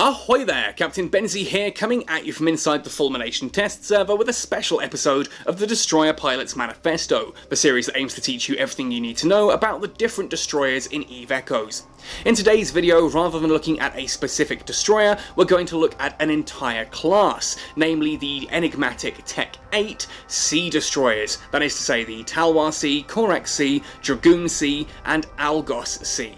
Ahoy there, Captain Benzie here, coming at you from inside the Fulmination test server with a special episode of the Destroyer Pilot's Manifesto, the series that aims to teach you everything you need to know about the different destroyers in EVE Echoes. In today's video, rather than looking at a specific destroyer, we're going to look at an entire class, namely the enigmatic Tech 8 C destroyers, that is to say the Talwar C, Corax C, Dragoon C, and Algos C.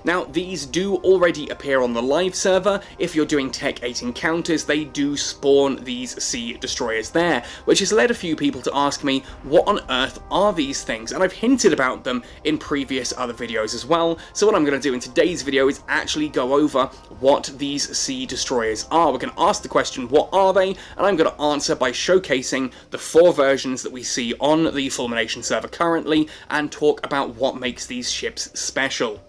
Now, these do already appear on the live server. If you're doing Tech 8 Encounters, they do spawn these C destroyers there, which has led a few people to ask me, what on earth are these things? And I've hinted about them in previous other videos as well, so what I'm going to do in today's video is actually go over what these C destroyers are. We're going to ask the question, what are they? And I'm going to answer by showcasing the 4 versions that we see on the Fulmination server currently, and talk about what makes these ships special.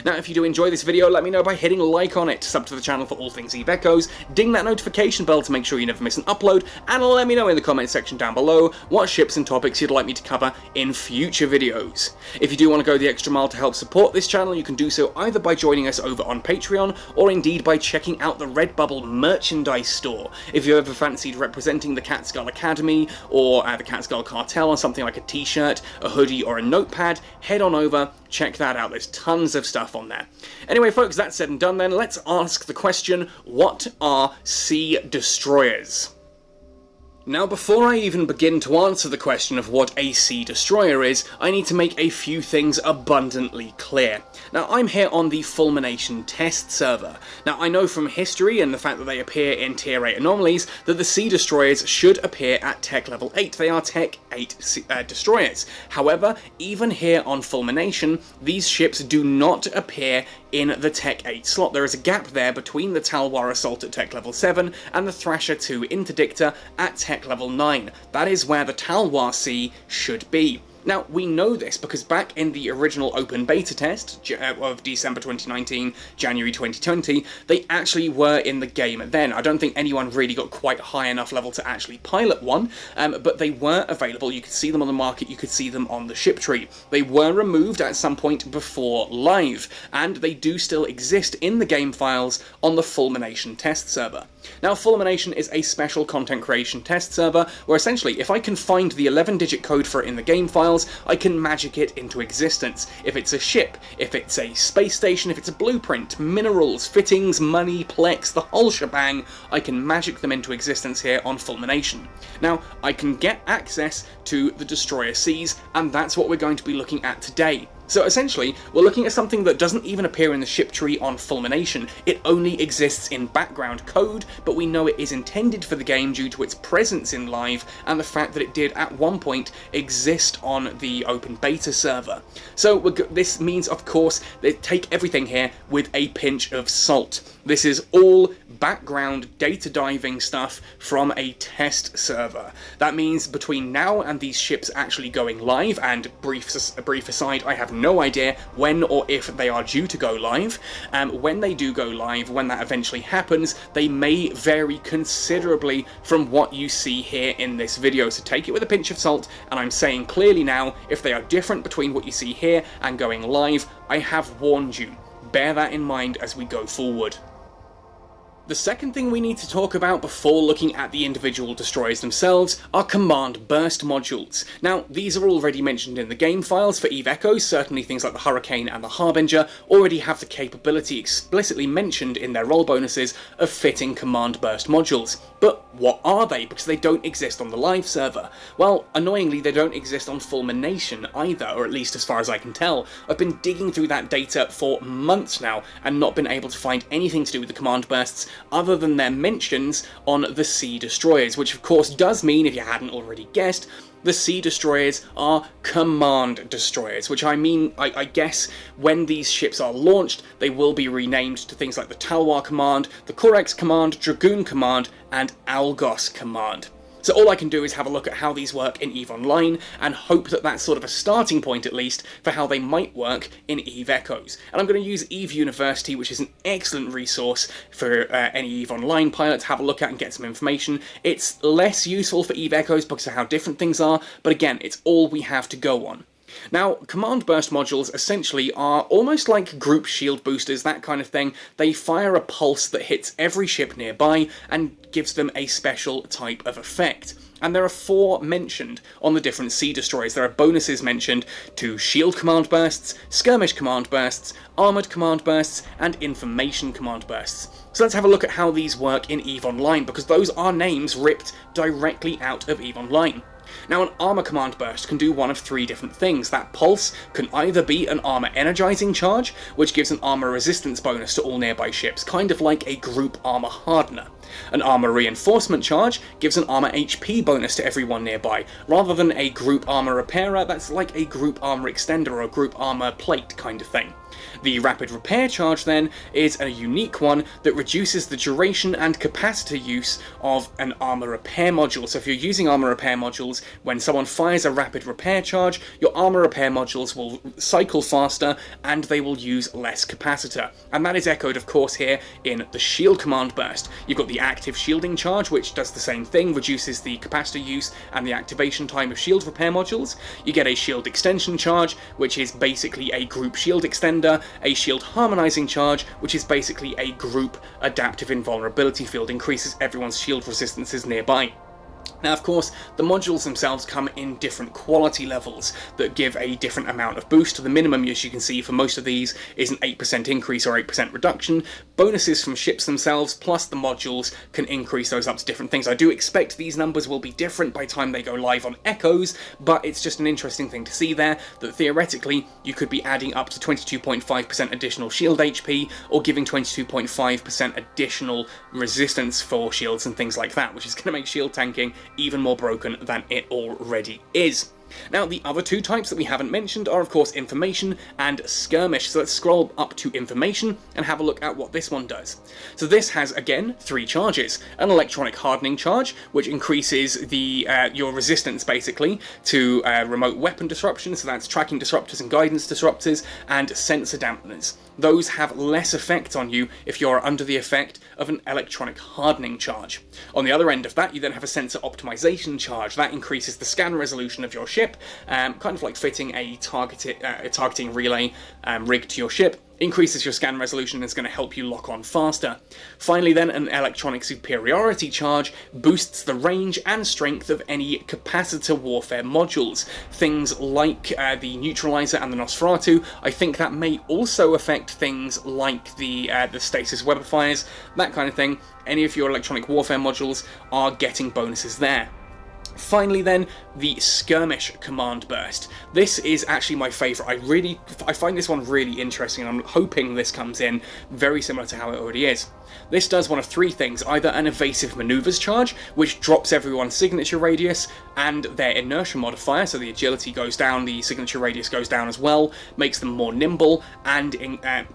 Now, if you do enjoy this video, let me know by hitting like on it, sub to the channel for all things EVE Echoes, ding that notification bell to make sure you never miss an upload, and let me know in the comment section down below what ships and topics you'd like me to cover in future videos. If you do want to go the extra mile to help support this channel, you can do so either by joining us over on Patreon, or indeed by checking out the Redbubble merchandise store. If you ever fancied representing the Catskull Academy, or the Catskull Cartel on something like a t-shirt, a hoodie, or a notepad, head on over, check that out, there's tons of stuff on there. Anyway folks, that's said and done then, let's ask the question, what are C destroyers? Now, before I even begin to answer the question of what a C destroyer is, I need to make a few things abundantly clear. Now, I'm here on the Fulmination test server. Now, I know from history and the fact that they appear in Tier 8 Anomalies that the C destroyers should appear at Tech Level 8. They are Tech 8 destroyers. However, even here on Fulmination, these ships do not appear in the Tech 8 slot. There is a gap there between the Talwar Assault at Tech Level 7 and the Thrasher 2 Interdictor at Tech Level 9. That is where the Talwar C should be. Now, we know this because back in the original open beta test of December 2019, January 2020, they actually were in the game then. I don't think anyone really got quite high enough level to actually pilot one, but they were available. You could see them on the market, you could see them on the ship tree. They were removed at some point before live, and they do still exist in the game files on the Fulmination test server. Now, Fulmination is a special content creation test server where essentially, if I can find the 11-digit code for it in the game files, I can magic it into existence. If it's a ship, if it's a space station, if it's a blueprint, minerals, fittings, money, plex, the whole shebang, I can magic them into existence here on Fulmination. Now, I can get access to the Destroyer Cs, and that's what we're going to be looking at today. So essentially, we're looking at something that doesn't even appear in the ship tree on Fulmination. It only exists in background code, but we know it is intended for the game due to its presence in live and the fact that it did at one point exist on the open beta server. So this means, of course, that take everything here with a pinch of salt. This is all background data diving stuff from a test server. That means between now and these ships actually going live, and brief aside, I have no idea when or if they are due to go live. When they do go live, when that eventually happens, they may vary considerably from what you see here in this video. So take it with a pinch of salt, and I'm saying clearly now, if they are different between what you see here and going live, I have warned you. Bear that in mind as we go forward. The second thing we need to talk about before looking at the individual destroyers themselves are command burst modules. Now, these are already mentioned in the game files for EVE Echoes. Certainly things like the Hurricane and the Harbinger already have the capability explicitly mentioned in their role bonuses of fitting command burst modules. But what are they? Because they don't exist on the live server. Well, annoyingly, they don't exist on Fulmination either, or at least as far as I can tell. I've been digging through that data for months now and not been able to find anything to do with the command bursts other than their mentions on the C destroyers, which of course does mean, if you hadn't already guessed, the C destroyers are command destroyers, which I guess when these ships are launched, they will be renamed to things like the Talwar Command, the Corax Command, Dragoon Command, and Algos Command. So all I can do is have a look at how these work in EVE Online, and hope that that's sort of a starting point, at least, for how they might work in EVE Echoes. And I'm going to use EVE University, which is an excellent resource for any EVE Online pilot to have a look at and get some information. It's less useful for EVE Echoes because of how different things are, but again, it's all we have to go on. Now, command burst modules essentially are almost like group shield boosters, that kind of thing. They fire a pulse that hits every ship nearby and gives them a special type of effect. And there are 4 mentioned on the different Sea destroyers. There are bonuses mentioned to shield command bursts, skirmish command bursts, armoured command bursts, and information command bursts. So let's have a look at how these work in EVE Online, because those are names ripped directly out of EVE Online. Now, an armor command burst can do one of 3 different things. That pulse can either be an armor energizing charge, which gives an armor resistance bonus to all nearby ships, kind of like a group armor hardener. An armor reinforcement charge gives an armor HP bonus to everyone nearby, rather than a group armor repairer. That's like a group armor extender or a group armor plate kind of thing. The rapid repair charge then is a unique one that reduces the duration and capacitor use of an armor repair module. So if you're using armor repair modules, when someone fires a rapid repair charge, your armor repair modules will cycle faster and they will use less capacitor. And that is echoed, of course, here in the shield command burst. You've got the active shielding charge, which does the same thing, reduces the capacitor use and the activation time of shield repair modules. You get a shield extension charge, which is basically a group shield extender, a shield harmonizing charge, which is basically a group adaptive invulnerability field, increases everyone's shield resistances nearby. Now, of course, the modules themselves come in different quality levels that give a different amount of boost. The minimum, as you can see, for most of these is an 8% increase or 8% reduction. Bonuses from ships themselves, plus the modules, can increase those up to different things. I do expect these numbers will be different by the time they go live on Echoes, but it's just an interesting thing to see there, that theoretically you could be adding up to 22.5% additional shield HP, or giving 22.5% additional resistance for shields and things like that, which is going to make shield tanking even more broken than it already is. Now, the other 2 types that we haven't mentioned are, of course, information and skirmish. So let's scroll up to information and have a look at what this one does. So this has, again, 3 charges. An electronic hardening charge, which increases the your resistance, basically, to remote weapon disruption. So that's tracking disruptors and guidance disruptors, and sensor dampeners. Those have less effect on you if you're under the effect of an electronic hardening charge. On the other end of that, you then have a sensor optimization charge. That increases the scan resolution of your ship, kind of like fitting a targeting relay rig to your ship. Increases your scan resolution and is going to help you lock on faster. Finally then, an electronic superiority charge boosts the range and strength of any capacitor warfare modules. Things like the neutralizer and the Nosferatu. I think that may also affect things like the stasis webifiers, that kind of thing. Any of your electronic warfare modules are getting bonuses there. Finally then, the skirmish command burst. This is actually my favourite. I find this one really interesting, and I'm hoping this comes in very similar to how it already is. This does one of 3 things: either an evasive maneuvers charge, which drops everyone's signature radius and their inertia modifier, so the agility goes down, the signature radius goes down as well, makes them more nimble and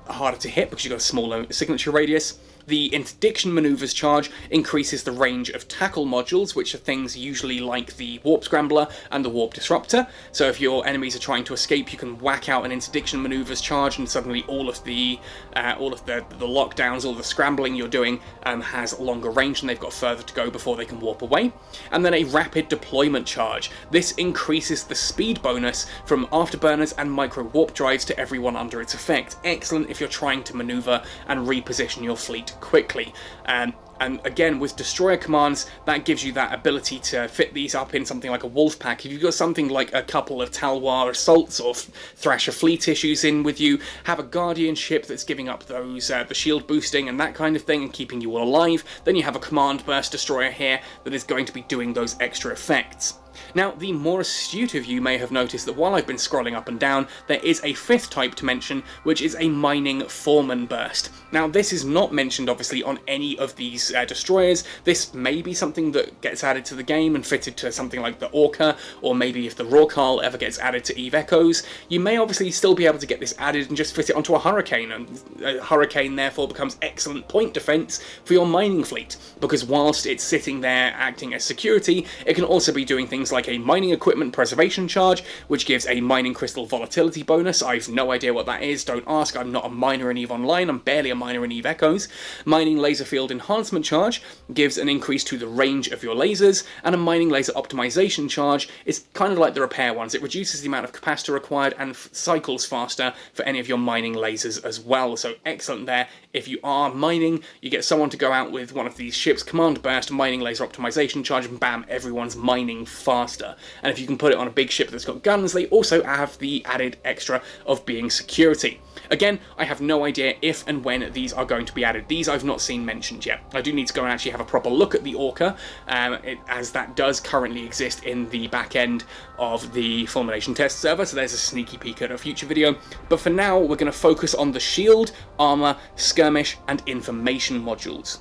harder to hit because you've got a smaller signature radius. The interdiction maneuvers charge increases the range of tackle modules, which are things usually like the warp scrambler and the warp disruptor. So if your enemies are trying to escape, you can whack out an interdiction maneuvers charge, and suddenly all of the lockdowns, all the scrambling you're doing has longer range, and they've got further to go before they can warp away. And then a rapid deployment charge. This increases the speed bonus from afterburners and micro warp drives to everyone under its effect. Excellent if you're trying to maneuver and reposition your fleet quickly. And again, with destroyer commands, that gives you that ability to fit these up in something like a wolf pack. If you've got something like a couple of Talwar assaults or Thrasher fleet issues in with you, have a guardian ship that's giving up those the shield boosting and that kind of thing and keeping you all alive, then you have a command burst destroyer here that is going to be doing those extra effects. Now, the more astute of you may have noticed that while I've been scrolling up and down, there is a 5th type to mention, which is a mining foreman burst. Now, this is not mentioned, obviously, on any of these destroyers. This may be something that gets added to the game and fitted to something like the Orca, or maybe if the Rorqual ever gets added to EVE Echoes, you may obviously still be able to get this added and just fit it onto a Hurricane, and a Hurricane therefore becomes excellent point defense for your mining fleet, because whilst it's sitting there acting as security, it can also be doing things things like a mining equipment preservation charge, which gives a mining crystal volatility bonus. I've no idea what that is, don't ask, I'm not a miner in EVE Online, I'm barely a miner in EVE Echoes. Mining laser field enhancement charge gives an increase to the range of your lasers, and a mining laser optimization charge is kind of like the repair ones. It reduces the amount of capacitor required and cycles faster for any of your mining lasers as well, so excellent there. If you are mining, you get someone to go out with one of these ships, command burst, mining laser optimization charge, and bam, everyone's mining faster. And if you can put it on a big ship that's got guns, they also have the added extra of being security. Again, I have no idea if and when these are going to be added. These I've not seen mentioned yet. I do need to go and actually have a proper look at the Orca, as that does currently exist in the back end of the Fulmination test server, so there's a sneaky peek at a future video. But for now, we're going to focus on the shield, armor, skirmish, and information modules.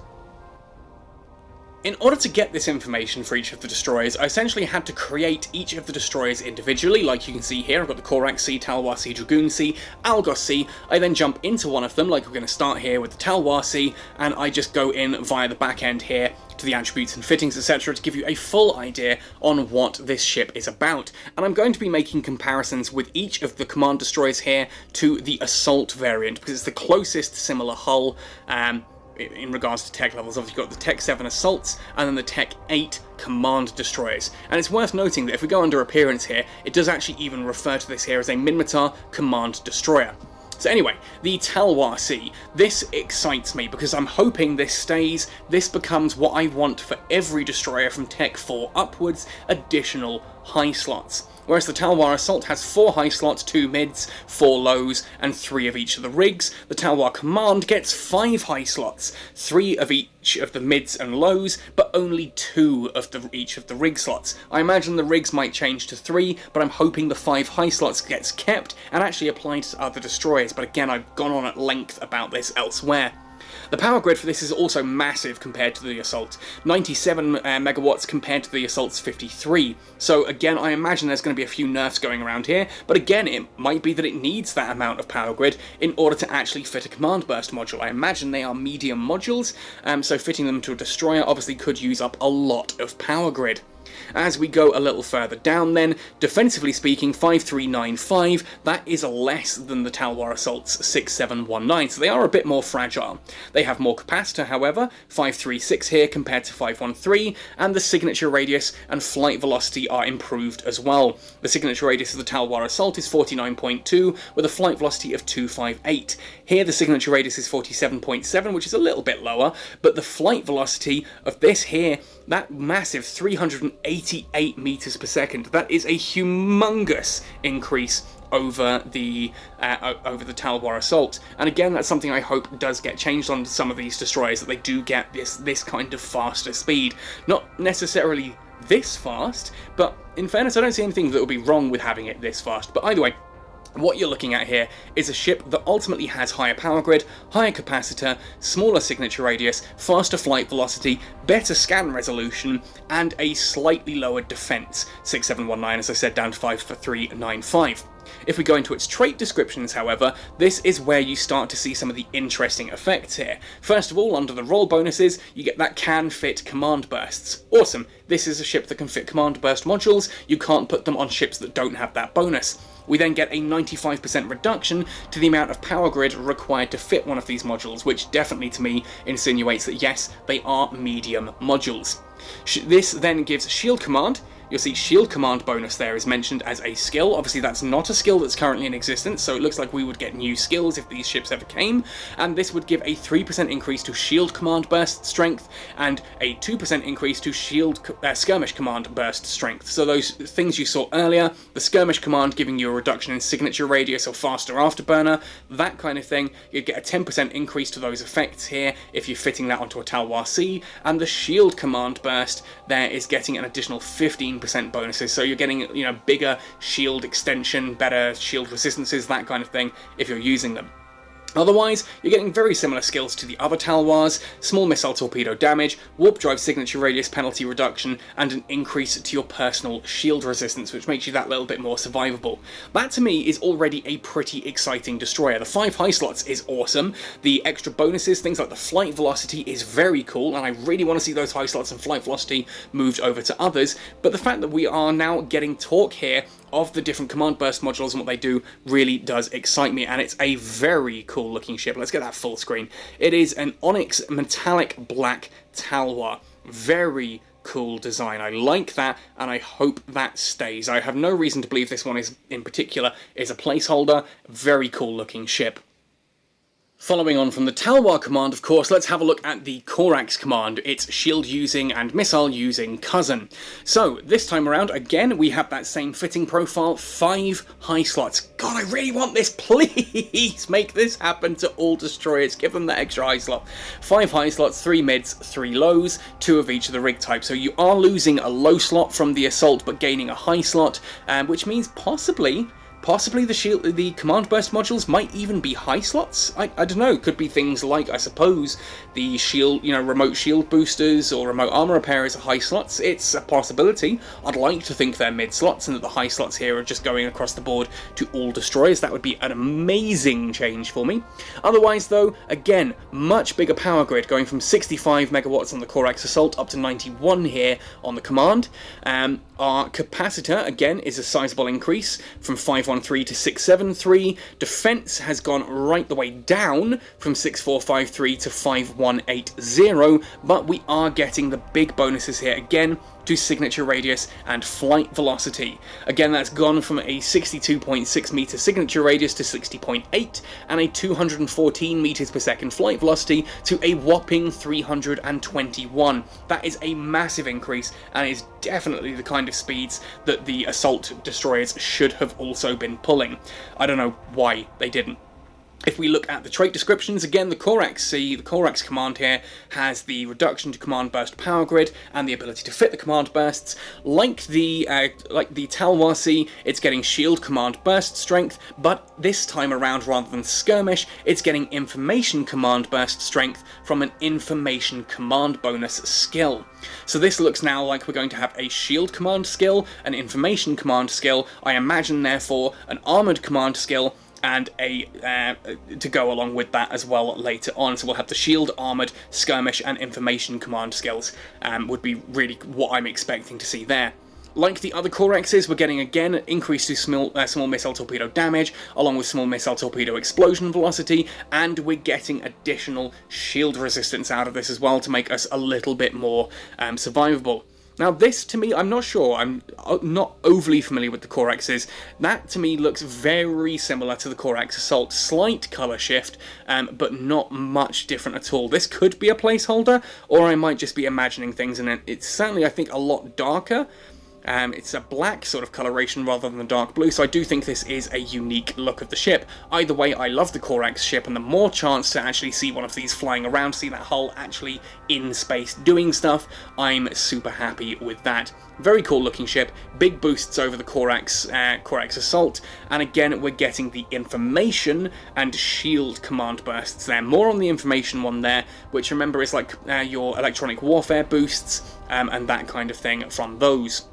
In order to get this information for each of the destroyers, I essentially had to create each of the destroyers individually. Like you can see here, I've got the Corax C, Talwar C, Dragoon C, Algos C. I then jump into one of them, like we're going to start here with the Talwar C, and I just go in via the back end here to the attributes and fittings, etc., to give you a full idea on what this ship is about. And I'm going to be making comparisons with each of the command destroyers here to the assault variant, because it's the closest similar hull in regards to tech levels. Obviously you've got the Tech 7 assaults and then the Tech 8 command destroyers. And it's worth noting that if we go under appearance here, it does actually even refer to this here as a Minmatar command destroyer. So anyway, the Talwar C. This excites me because I'm hoping this stays. This becomes what I want for every destroyer from Tech 4 upwards, additional high slots. Whereas the Talwar Assault has 4 high slots, 2 mids, 4 lows, and 3 of each of the rigs. The Talwar Command gets 5 high slots, 3 of each of the mids and lows, but only 2 of each of the rig slots. I imagine the rigs might change to 3, but I'm hoping the 5 high slots gets kept and actually applied to other destroyers, but again, I've gone on at length about this elsewhere. The power grid for this is also massive compared to the Assault, 97 megawatts compared to the Assault's 53. So again, I imagine there's going to be a few nerfs going around here, but again, it might be that it needs that amount of power grid in order to actually fit a command burst module. I imagine they are medium modules, so fitting them to a destroyer obviously could use up a lot of power grid. As we go a little further down then, defensively speaking, 5395, that is less than the Talwar Assault's 6719, so they are a bit more fragile. They have more capacitor, however, 536 here compared to 513, and the signature radius and flight velocity are improved as well. The signature radius of the Talwar Assault is 49.2, with a flight velocity of 258. Here the signature radius is 47.7, which is a little bit lower, but the flight velocity of this here, that massive 388 meters per second, that is a humongous increase over the Talwar Assault. And again, that's something I hope does get changed on some of these destroyers, that they do get this kind of faster speed. Not necessarily this fast, but in fairness, I don't see anything that would be wrong with having it this fast. But either way, what you're looking at here is a ship that ultimately has higher power grid, higher capacitor, smaller signature radius, faster flight velocity, better scan resolution, and a slightly lower defense, 6719 as I said, down to 54395. If we go into its trait descriptions, however, this is where you start to see some of the interesting effects here. First of all, under the roll bonuses, you get that can fit command bursts. Awesome, this is a ship that can fit command burst modules, you can't put them on ships that don't have that bonus. We then get a 95% reduction to the amount of power grid required to fit one of these modules, which definitely to me insinuates that yes, they are medium modules. This then gives shield command. You'll see shield command bonus there is mentioned as a skill. Obviously that's not a skill that's currently in existence, so it looks like we would get new skills if these ships ever came, and this would give a 3% increase to shield command burst strength and a 2% increase to skirmish command burst strength. So those things you saw earlier, the skirmish command giving you a reduction in signature radius or faster afterburner, that kind of thing, you'd get a 10% increase to those effects here if you're fitting that onto a Talwar C, and the shield command burst there is getting an additional 15% bonuses, so you're getting, you know, bigger shield extension, better shield resistances, that kind of thing if you're using them. Otherwise, you're getting very similar skills to the other Talwars: small missile torpedo damage, warp drive signature radius penalty reduction, and an increase to your personal shield resistance, which makes you that little bit more survivable. That to me is already a pretty exciting destroyer. The 5 high slots is awesome, the extra bonuses, things like the flight velocity, is very cool, and I really want to see those high slots and flight velocity moved over to others, but the fact that we are now getting talk here of the different command burst modules and what they do really does excite me, and it's a very cool looking ship. Let's get that full screen. It is an onyx metallic black Talwar. Very cool design. I like that, and I hope that stays. I have no reason to believe this one is in particular is a placeholder. Very cool looking ship. Following on from the Talwar command, of course, let's have a look at the Corax command, its shield-using and missile-using cousin. So, this time around, again, we have that same fitting profile, 5 high slots. God, I really want this, please! Make this happen to all destroyers, give them that extra high slot. 5 high slots, 3 mids, 3 lows, 2 of each of the rig type. So you are losing a low slot from the assault, but gaining a high slot, which means possibly the command burst modules might even be high slots. I don't know, could be things like, I suppose, the shield, remote shield boosters or remote armor repairers are high slots. It's a possibility. I'd like to think they're mid slots and that the high slots here are just going across the board to all destroyers. That would be an amazing change for me. Otherwise though, again, much bigger power grid, going from 65 megawatts on the Corax Assault up to 91 here on the command. Our capacitor, again, is a sizable increase from 513 to 673. Defense has gone right the way down from 6453 to 5180, but we are getting the big bonuses here again to signature radius and flight velocity. Again, that's gone from a 62.6 meter signature radius to 60.8 and a 214 meters per second flight velocity to a whopping 321. That is a massive increase and is definitely the kind of speeds that the assault destroyers should have also been pulling. I don't know why they didn't. If we look at the trait descriptions, again, the Corax C, the Corax command here, has the reduction to command burst power grid and the ability to fit the command bursts. Like the Talwar C, it's getting shield command burst strength, but this time around, rather than skirmish, it's getting information command burst strength from an information command bonus skill. So this looks now like we're going to have a shield command skill, an information command skill, I imagine therefore an armored command skill, and to go along with that as well later on. So we'll have the shield, armoured, skirmish and information command skills, would be really what I'm expecting to see there. Like the other Coraxes, we're getting again an increase to small missile torpedo damage, along with small missile torpedo explosion velocity, and we're getting additional shield resistance out of this as well to make us a little bit more survivable. Now this, to me, I'm not sure, I'm not overly familiar with the Coraxes. That, to me, looks very similar to the Corax Assault. Slight colour shift, but not much different at all. This could be a placeholder, or I might just be imagining things, and it's certainly, I think, a lot darker. It's a black sort of coloration rather than a dark blue, so I do think this is a unique look of the ship. Either way, I love the Corax ship, and the more chance to actually see one of these flying around, see that hull actually in space doing stuff, I'm super happy with that. Very cool looking ship, big boosts over the Corax Assault, and again we're getting the information and shield command bursts there. More on the information one there, which remember is like your electronic warfare boosts and that kind of thing from those.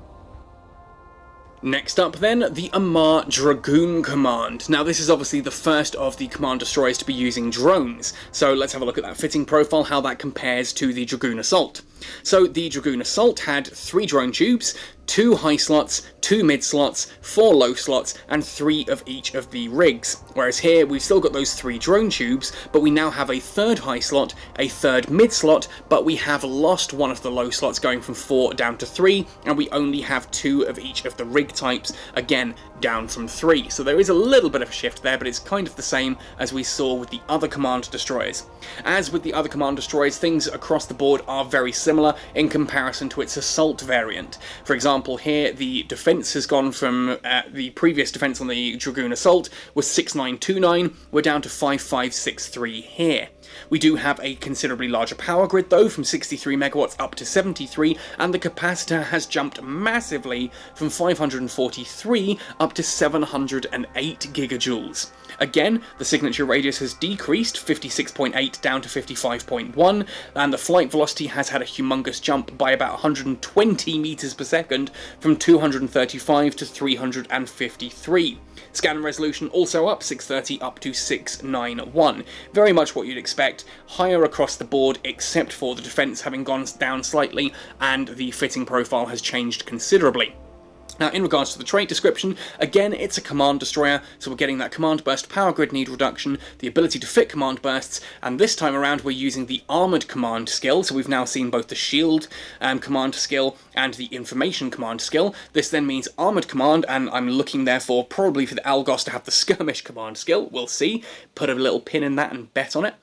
Next up then, the Amar Dragoon command. Now this is obviously the first of the command destroyers to be using drones, so let's have a look at that fitting profile, how that compares to the Dragoon Assault. So the Dragoon Assault had 3 drone tubes, 2 high slots, 2 mid slots, 4 low slots, and 3 of each of the rigs. Whereas here, we've still got those 3 drone tubes, but we now have a 3rd high slot, a 3rd mid slot, but we have lost one of the low slots, going from 4 down to 3, and we only have 2 of each of the rig types, again, down from 3. So there is a little bit of a shift there, but it's kind of the same as we saw with the other command destroyers. As with the other command destroyers, things across the board are very similar in comparison to its assault variant. For example, here the defense has gone from the previous defense on the Dragoon Assault was 6929, we're down to 5563 here. We do have a considerably larger power grid though, from 63 megawatts up to 73, and the capacitor has jumped massively from 543 up to 708 gigajoules. Again, the signature radius has decreased 56.8 down to 55.1, and the flight velocity has had a humongous jump by about 120 meters per second from 235 to 353. Scan resolution also up, 630 up to 691. Very much what you'd expect, higher across the board except for the defense having gone down slightly, and the fitting profile has changed considerably. Now, in regards to the trait description, again, it's a command destroyer, so we're getting that command burst power grid need reduction, the ability to fit command bursts, and this time around we're using the armoured command skill, so we've now seen both the shield command skill and the information command skill. This then means armoured command, and I'm looking therefore probably for the Algos to have the skirmish command skill, we'll see. Put a little pin in that and bet on it.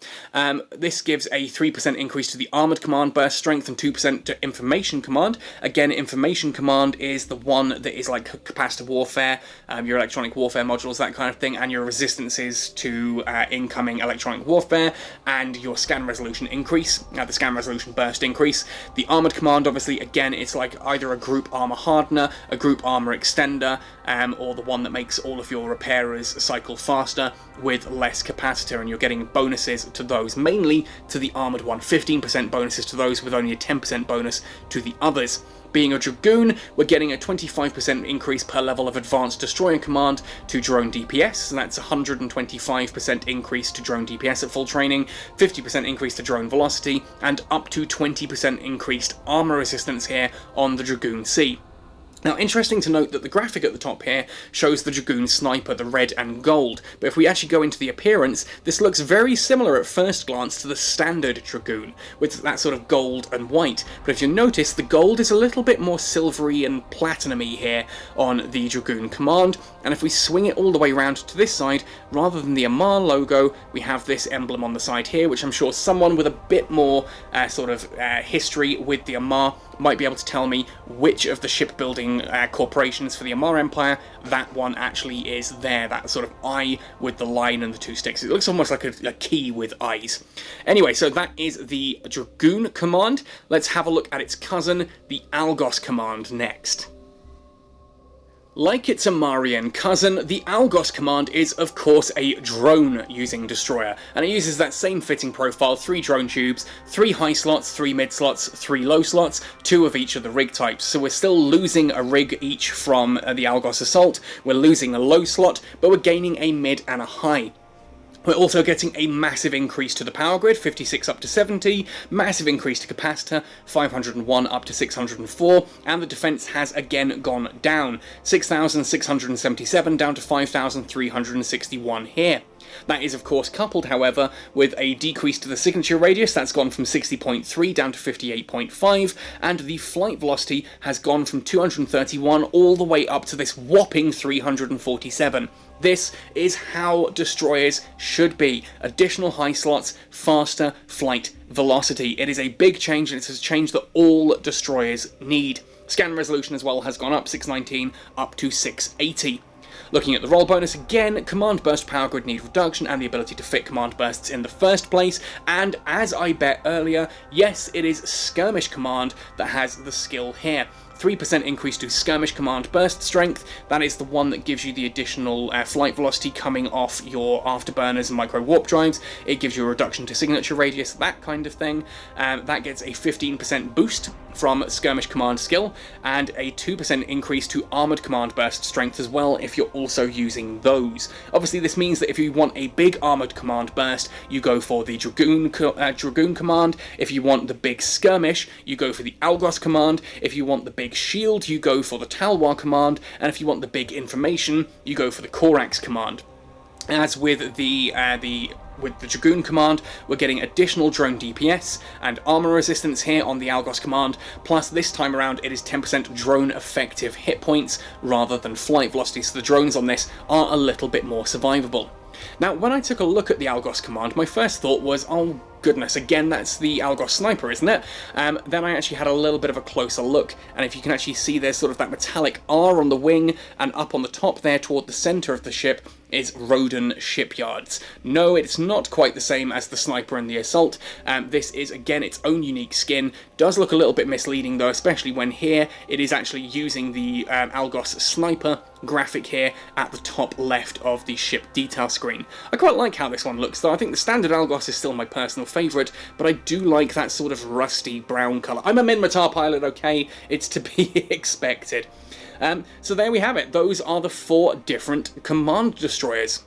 This gives a 3% increase to the armoured command burst strength and 2% to information command. Again, information command is the one that is like capacitive warfare, your electronic warfare modules, that kind of thing, and your resistances to incoming electronic warfare, and your scan resolution increase, the scan resolution burst increase. The armoured command, obviously, again, it's like either a group armour hardener, a group armour extender, or the one that makes all of your repairers cycle faster with less capacitor, and you're getting bonuses to those, mainly to the armoured one, 15% bonuses to those with only a 10% bonus to the others. Being a Dragoon, we're getting a 25% increase per level of Advanced Destroyer Command to Drone DPS, so that's 125% increase to Drone DPS at full training, 50% increase to Drone Velocity, and up to 20% increased armour resistance here on the Dragoon C. Now, interesting to note that the graphic at the top here shows the Dragoon Sniper, the red and gold, but if we actually go into the appearance, this looks very similar at first glance to the standard Dragoon, with that sort of gold and white, but if you notice, the gold is a little bit more silvery and platinumy here on the Dragoon Command, and if we swing it all the way around to this side, rather than the Amar logo, we have this emblem on the side here, which I'm sure someone with a bit more history with the Amar might be able to tell me which of the shipbuilding corporations for the Amar Empire that one actually is there, that sort of eye with the line and the two sticks. It looks almost like a key with eyes. Anyway, so that is the Dragoon Command. Let's have a look at its cousin, the Algos Command, next. Like its Amarian cousin, the Algos Command is of course a drone-using destroyer, and it uses that same fitting profile, 3 drone tubes, 3 high slots, 3 mid slots, 3 low slots, 2 of each of the rig types. So we're still losing a rig each from the Algos Assault, we're losing a low slot, but we're gaining a mid and a high. We're also getting a massive increase to the power grid, 56 up to 70, massive increase to capacitor, 501 up to 604, and the defense has again gone down, 6,677 down to 5,361 here. That is of course coupled, however, with a decrease to the signature radius, that's gone from 60.3 down to 58.5, and the flight velocity has gone from 231 all the way up to this whopping 347. This is how destroyers should be. Additional high slots, faster flight velocity. It is a big change, and it's a change that all destroyers need. Scan resolution as well has gone up, 619 up to 680. Looking at the roll bonus again, command burst power grid need reduction and the ability to fit command bursts in the first place, and as I bet earlier, yes, it is skirmish command that has the skill here. 3% increase to skirmish command burst strength, that is the one that gives you the additional flight velocity coming off your afterburners and micro warp drives. It gives you a reduction to signature radius, that kind of thing. That gets a 15% boost from skirmish command skill, and a 2% increase to armoured command burst strength as well if you're also using those. Obviously this means that if you want a big armoured command burst, you go for the Dragoon command. If you want the big skirmish, you go for the Algos command. If you want the big shield, you go for the Talwar command, and if you want the big information, you go for the Corax command. As with the Dragoon command, we're getting additional drone DPS and armor resistance here on the Algos command, plus this time around it is 10% drone effective hit points rather than flight velocity, so the drones on this are a little bit more survivable. Now, when I took a look at the Algos command, my first thought was, oh goodness, again, that's the Algos sniper, isn't it? Then I actually had a little bit of a closer look, and if you can actually see there's sort of that metallic R on the wing, and up on the top there toward the centre of the ship is Roden Shipyards. No, it's not quite the same as the Sniper and the Assault. This is, again, its own unique skin. Does look a little bit misleading, though, especially when here it is actually using the Algos Sniper graphic here at the top left of the ship detail screen. I quite like how this one looks, though. I think the standard Algos is still my personal favourite, but I do like that sort of rusty brown colour. I'm a Minmatar pilot, okay? It's to be expected. So there we have it. Those are the 4 different command destroyers.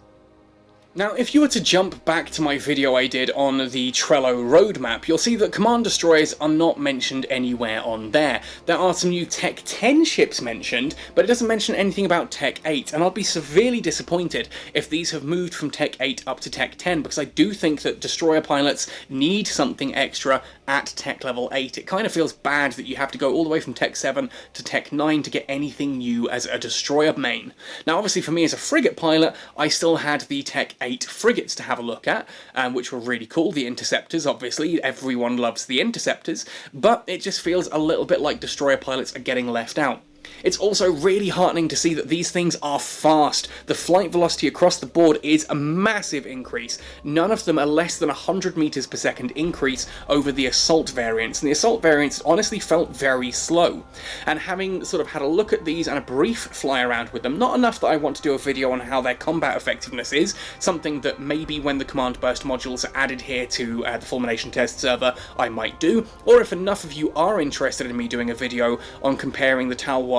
Now, if you were to jump back to my video I did on the Trello roadmap, you'll see that command destroyers are not mentioned anywhere on there. There are some new Tech 10 ships mentioned, but it doesn't mention anything about Tech 8, and I'll be severely disappointed if these have moved from Tech 8 up to Tech 10, because I do think that destroyer pilots need something extra at Tech level 8. It kind of feels bad that you have to go all the way from Tech 7 to Tech 9 to get anything new as a destroyer main. Now, obviously for me as a frigate pilot, I still had the Tech 8 frigates to have a look at, which were really cool. The Interceptors, obviously, everyone loves the Interceptors, but it just feels a little bit like destroyer pilots are getting left out. It's also really heartening to see that these things are fast. The flight velocity across the board is a massive increase. None of them are less than 100 meters per second increase over the Assault variants, and the Assault variants honestly felt very slow. And having sort of had a look at these and a brief fly around with them, not enough that I want to do a video on how their combat effectiveness is, something that maybe when the command burst modules are added here to the Fulmination test server I might do, or if enough of you are interested in me doing a video on comparing the Talwar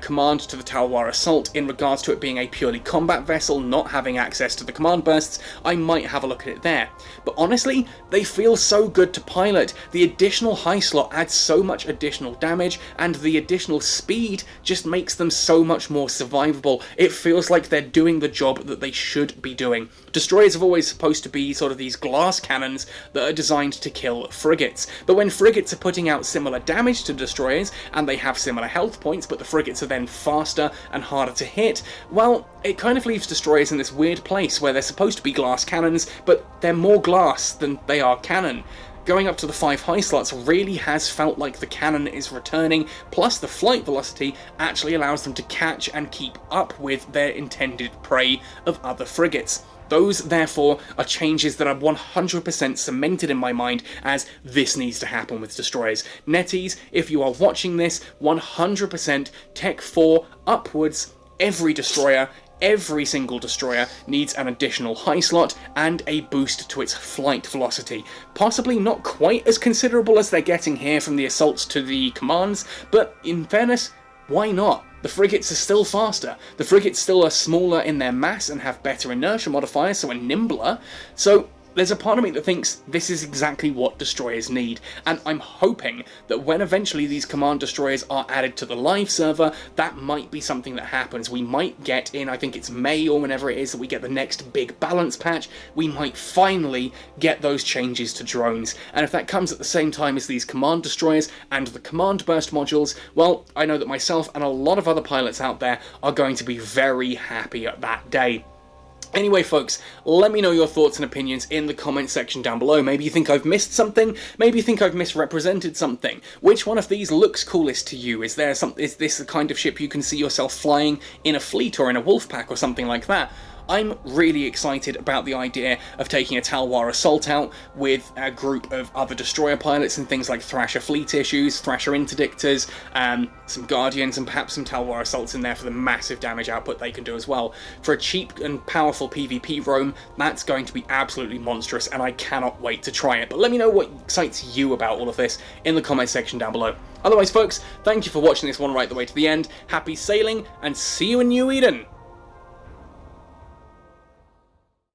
command to the Talwar Assault in regards to it being a purely combat vessel, not having access to the command bursts, I might have a look at it there. But honestly, they feel so good to pilot. The additional high slot adds so much additional damage, and the additional speed just makes them so much more survivable. It feels like they're doing the job that they should be doing. Destroyers are always supposed to be sort of these glass cannons that are designed to kill frigates, but when frigates are putting out similar damage to destroyers, and they have similar health points, but the frigates are then faster and harder to hit, well, it kind of leaves destroyers in this weird place where they're supposed to be glass cannons, but they're more glass than they are cannon. Going up to the 5 high slots really has felt like the cannon is returning, plus the flight velocity actually allows them to catch and keep up with their intended prey of other frigates. Those, therefore, are changes that are 100% cemented in my mind as this needs to happen with destroyers. Netties, if you are watching this, 100% Tech 4 upwards, every destroyer, every single destroyer needs an additional high slot and a boost to its flight velocity. Possibly not quite as considerable as they're getting here from the assaults to the commands, but in fairness, why not? The frigates are still faster. The frigates still are smaller in their mass and have better inertia modifiers, so are nimbler. So there's a part of me that thinks this is exactly what destroyers need, and I'm hoping that when eventually these command destroyers are added to the live server, that might be something that happens. We might get in, I think it's May or whenever it is that we get the next big balance patch, we might finally get those changes to drones. And if that comes at the same time as these command destroyers and the command burst modules, well, I know that myself and a lot of other pilots out there are going to be very happy at that day. Anyway, folks, let me know your thoughts and opinions in the comment section down below. Maybe you think I've missed something, maybe you think I've misrepresented something. Which one of these looks coolest to you? Is this the kind of ship you can see yourself flying in a fleet or in a wolf pack or something like that? I'm really excited about the idea of taking a Talwar Assault out with a group of other destroyer pilots and things like Thrasher Fleet Issues, Thrasher Interdictors, some Guardians, and perhaps some Talwar Assaults in there for the massive damage output they can do as well. For a cheap and powerful PvP roam, that's going to be absolutely monstrous, and I cannot wait to try it. But let me know what excites you about all of this in the comment section down below. Otherwise, folks, thank you for watching this one right the way to the end. Happy sailing, and see you in New Eden!